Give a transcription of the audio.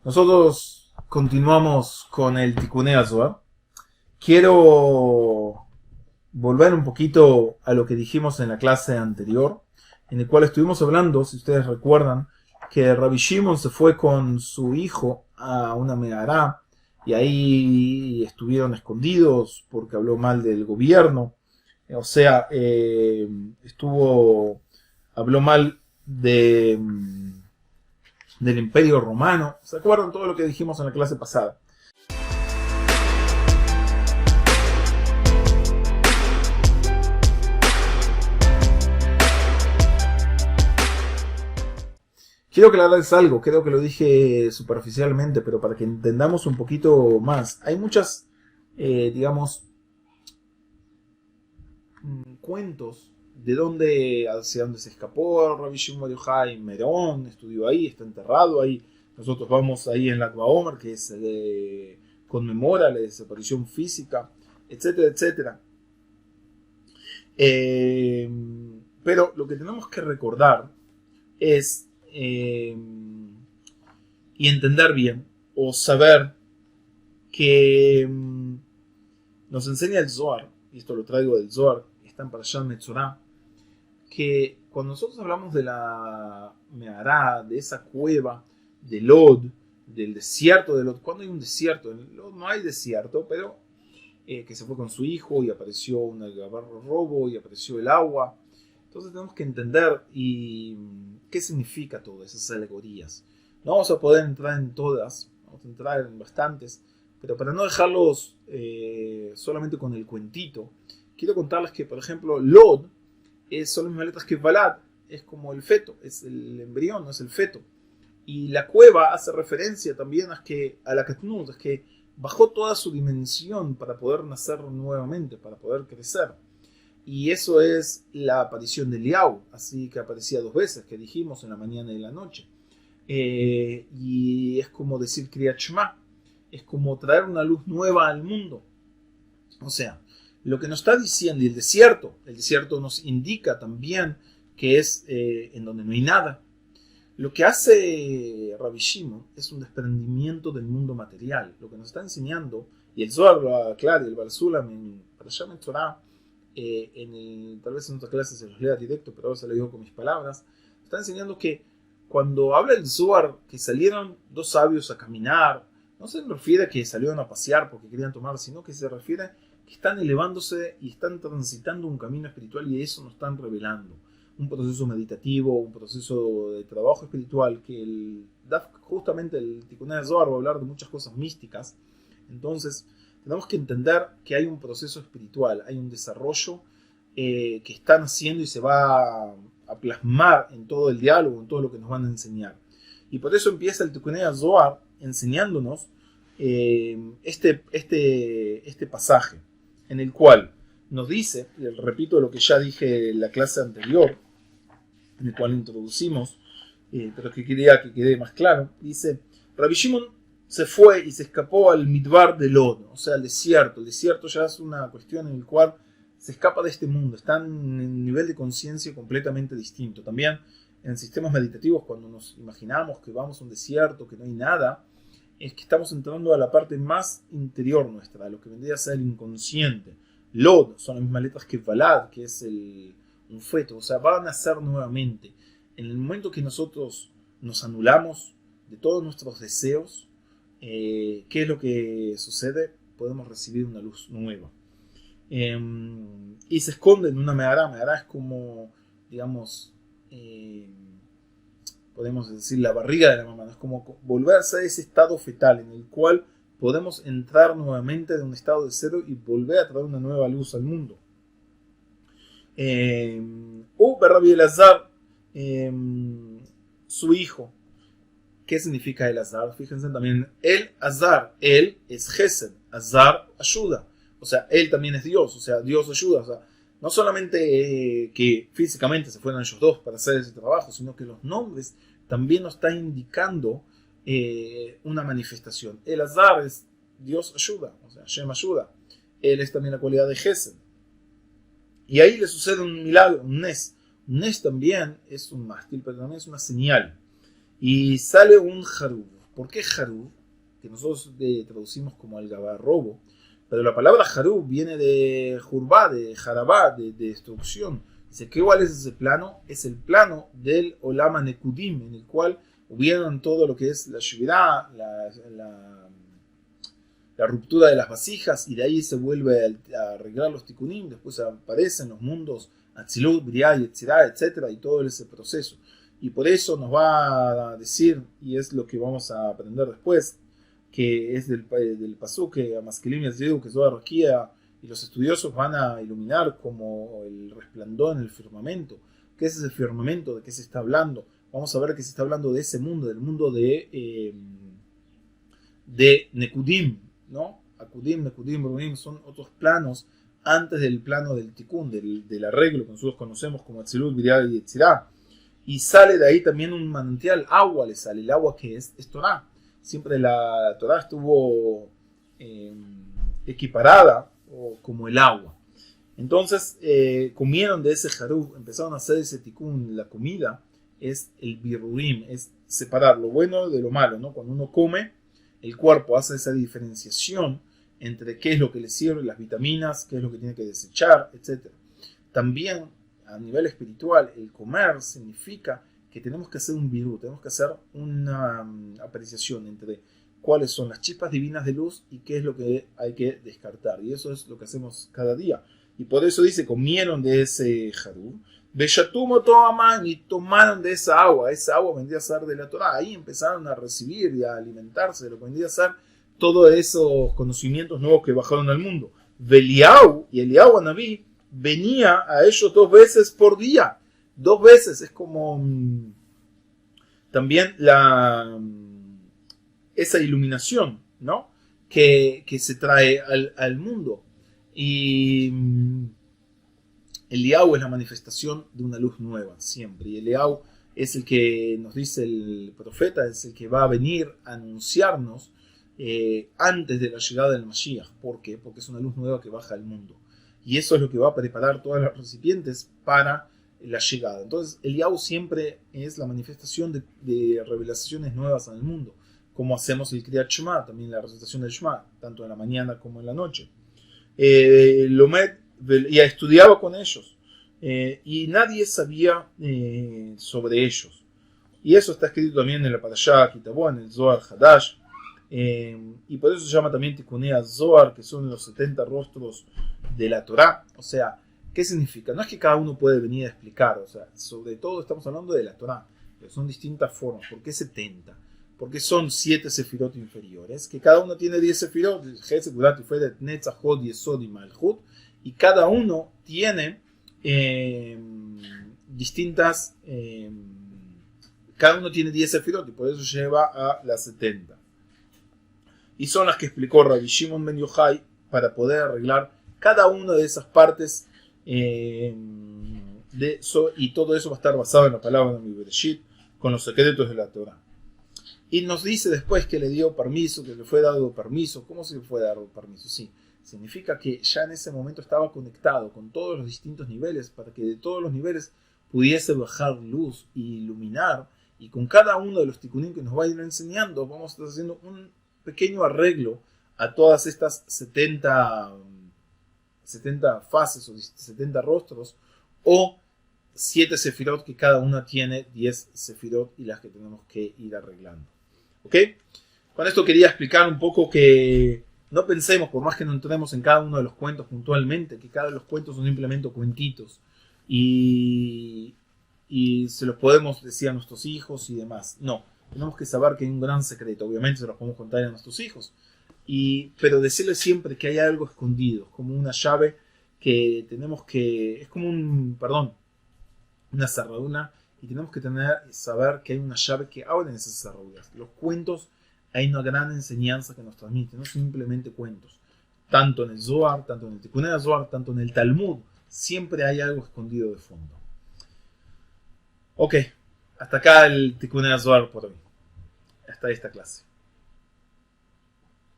Nosotros continuamos con el Tikunei HaZohar. Quiero volver un poquito a lo que dijimos en la clase anterior, en el cual estuvimos hablando, si ustedes recuerdan, que Rabbi Shimon se fue con su hijo a una megará y ahí estuvieron escondidos porque habló mal del gobierno. O sea, habló mal del Imperio Romano. ¿Se acuerdan todo lo que dijimos en la clase pasada? Quiero aclararles algo, creo que lo dije superficialmente, pero para que entendamos un poquito más. Hay muchas, cuentos de hacia dónde se escapó Rabbi Shimon Bar Yochai. Merón estudió ahí, está enterrado ahí. Nosotros vamos ahí en Lag BaOmer, que conmemora la desaparición física, etcétera, etcétera. Pero lo que tenemos que recordar es y entender bien o saber que nos enseña el Zohar, y esto lo traigo del Zohar, está en Parashat Metzorah, que cuando nosotros hablamos de la Mehará, de esa cueva de Lod, del desierto de Lod, cuando hay un desierto, en Lod no hay desierto, pero que se fue con su hijo y apareció un robo y apareció el agua. Entonces tenemos que entender qué significa todas esas alegorías. No vamos a poder entrar en todas, vamos a entrar en bastantes, pero para no dejarlos solamente con el cuentito, quiero contarles que, por ejemplo, Lod son las mismas letras que Balad, es como el feto, es el embrión, no es el feto. Y la cueva hace referencia también a la Katnut, es que bajó toda su dimensión para poder nacer nuevamente, para poder crecer. Y eso es la aparición de Eliyahu, así que aparecía 2 veces, que dijimos en la mañana y en la noche. Y es como decir Kriyat Shema, es como traer una luz nueva al mundo. O sea, lo que nos está diciendo, y el desierto nos indica también que es en donde no hay nada. Lo que hace Rabbi Shimon es un desprendimiento del mundo material. Lo que nos está enseñando, y el Zohar lo aclara, y el Bar Sulam en Parashat Metzorah, tal vez en otras clases se los lea directo, pero ahora se lo digo con mis palabras, está enseñando que cuando habla el Zohar que salieron 2 sabios a caminar, no se refiere a que salieron a pasear porque querían tomar, sino que se refiere a que están elevándose y están transitando un camino espiritual, y eso nos están revelando un proceso meditativo, un proceso de trabajo espiritual, que justamente el Tikunei HaZohar va a hablar de muchas cosas místicas. Entonces tenemos que entender que hay un proceso espiritual, hay un desarrollo que están haciendo y se va a plasmar en todo el diálogo, en todo lo que nos van a enseñar. Y por eso empieza el Tikunei HaZohar enseñándonos este pasaje, en el cual nos dice, y repito lo que ya dije en la clase anterior, en el cual introducimos, pero que quería que quede más claro, dice, Rabbi Shimon se fue y se escapó al Midbar de Lod, o sea, al desierto. El desierto ya es una cuestión en la cual se escapa de este mundo, está en un nivel de conciencia completamente distinto. También en sistemas meditativos, cuando nos imaginamos que vamos a un desierto, que no hay nada, es que estamos entrando a la parte más interior nuestra, a lo que vendría a ser el inconsciente. Lod son las mismas letras que Balad, que es un feto, o sea, va a nacer nuevamente. En el momento que nosotros nos anulamos de todos nuestros deseos, ¿qué es lo que sucede? Podemos recibir una luz nueva. Y se esconde en una mehará. Mehará es como, digamos, podemos decir la barriga de la mamá. Es como volverse a ese estado fetal en el cual podemos entrar nuevamente de un estado de cero y volver a traer una nueva luz al mundo. Rabbi Elazar, su hijo. ¿Qué significa el Azar? Fíjense también, el Azar, él es Gesed, Azar ayuda, o sea, él también es Dios, o sea, Dios ayuda, o sea, no solamente que físicamente se fueron ellos 2 para hacer ese trabajo, sino que los nombres también nos están indicando una manifestación. El Azar es Dios ayuda, o sea, Hashem ayuda, él es también la cualidad de Gesed, y ahí le sucede un milagro, un Nes. Un Nes también es un mástil, pero también es una señal. Y sale un Jarub. ¿Por qué Harub? Que nosotros traducimos como algarrobo, pero la palabra Harub viene de Jurbá, de Jarabá, de destrucción. Dice, ¿cuál es ese plano? Es el plano del Olama Nekudim, en el cual hubieron todo lo que es la Shvirá, la ruptura de las vasijas, y de ahí se vuelve a arreglar los tikkunim. Después aparecen los mundos Atzilut, Briah, Yetzirah, etc. y todo ese proceso. Y por eso nos va a decir, y es lo que vamos a aprender después, que es del pasuk que Maskelim y Azridu, que Zohar Rakia y los estudiosos van a iluminar como el resplandor en el firmamento. ¿Qué es ese firmamento? ¿De qué se está hablando? Vamos a ver que se está hablando de ese mundo, del mundo de Nekudim, ¿no? Akudim, Nekudim, Brunim son otros planos antes del plano del Tikkun, del arreglo que nosotros conocemos como Atzilut, Briah y Yetzirah. Y sale de ahí también un manantial, agua le sale, el agua que es Torah. Siempre la Torah estuvo equiparada como el agua. Entonces comieron de ese Harub, empezaron a hacer ese Tikkun. La comida es el birurim, es separar lo bueno de lo malo, ¿no? Cuando uno come, el cuerpo hace esa diferenciación entre qué es lo que le sirve, las vitaminas, qué es lo que tiene que desechar, etc. También a nivel espiritual, el comer significa que tenemos que hacer un virú, tenemos que hacer una apreciación entre cuáles son las chispas divinas de luz y qué es lo que hay que descartar. Y eso es lo que hacemos cada día. Y por eso dice, comieron de ese Harub, Beshatumo toman, y tomaron de esa agua vendría a ser de la Torah. Ahí empezaron a recibir y a alimentarse de lo que vendría a ser todos esos conocimientos nuevos que bajaron al mundo. Beliau y Eliau Anabí venía a ellos 2 veces por día. 2 veces, es como también esa iluminación, ¿no? que se trae al mundo. Y Eliau es la manifestación de una luz nueva, siempre. Y Eliau es el que nos dice el profeta, es el que va a venir a anunciarnos antes de la llegada del Mashiach. ¿Por qué? Porque es una luz nueva que baja al mundo. Y eso es lo que va a preparar todos los recipientes para la llegada. Entonces, Eliau siempre es la manifestación de revelaciones nuevas al mundo. Como hacemos el Kriyat Shema, también la recitación del Shema, tanto en la mañana como en la noche. Lomed ya estudiaba con ellos y nadie sabía sobre ellos. Y eso está escrito también en la Parashá Kitabó, en el Zohar Hadash. Y por eso se llama también Tikkunei Zohar, que son los 70 rostros de la Torah. O sea, ¿qué significa? No es que cada uno puede venir a explicar, o sea, sobre todo estamos hablando de la Torah, pero son distintas formas. ¿Por qué 70? Porque son 7 sefirot inferiores, que cada uno tiene 10 sefirot, Chesed, Geulah, Tiferet, Netzach, Hod, Yesod y Malchut, y cada uno tiene distintas, cada uno tiene 10 sefirot, y por eso lleva a las 70. Y son las que explicó Rabbi Shimon ben Yochai para poder arreglar cada una de esas partes, y todo eso va a estar basado en la palabra de mi Bereshit, con los secretos de la Torah. Y nos dice después que le dio permiso, que le fue dado permiso. ¿Cómo se le fue dado permiso? Sí, significa que ya en ese momento estaba conectado con todos los distintos niveles para que de todos los niveles pudiese bajar luz y iluminar. Y con cada uno de los tikkunim que nos va a ir enseñando, vamos a estar haciendo un pequeño arreglo a todas estas 70 fases o 70 rostros o 7 sefirot, que cada una tiene 10 sefirot y las que tenemos que ir arreglando. ¿Ok? Con esto quería explicar un poco que no pensemos, por más que no entremos en cada uno de los cuentos puntualmente, que cada uno de los cuentos son simplemente cuentitos y se los podemos decir a nuestros hijos y demás. No, tenemos que saber que hay un gran secreto. Obviamente se los podemos contar a nuestros hijos, pero decirles siempre que hay algo escondido, como una llave que tenemos que... es como una cerradura, y tenemos que saber que hay una llave que abre esas cerraduras. Los cuentos, hay una gran enseñanza que nos transmite, no simplemente cuentos. Tanto en el Zohar, tanto en el Tikkunei Zohar, tanto en el Talmud, siempre hay algo escondido de fondo. Ok, hasta acá el Tikkunei Zohar por hoy. Hasta esta clase.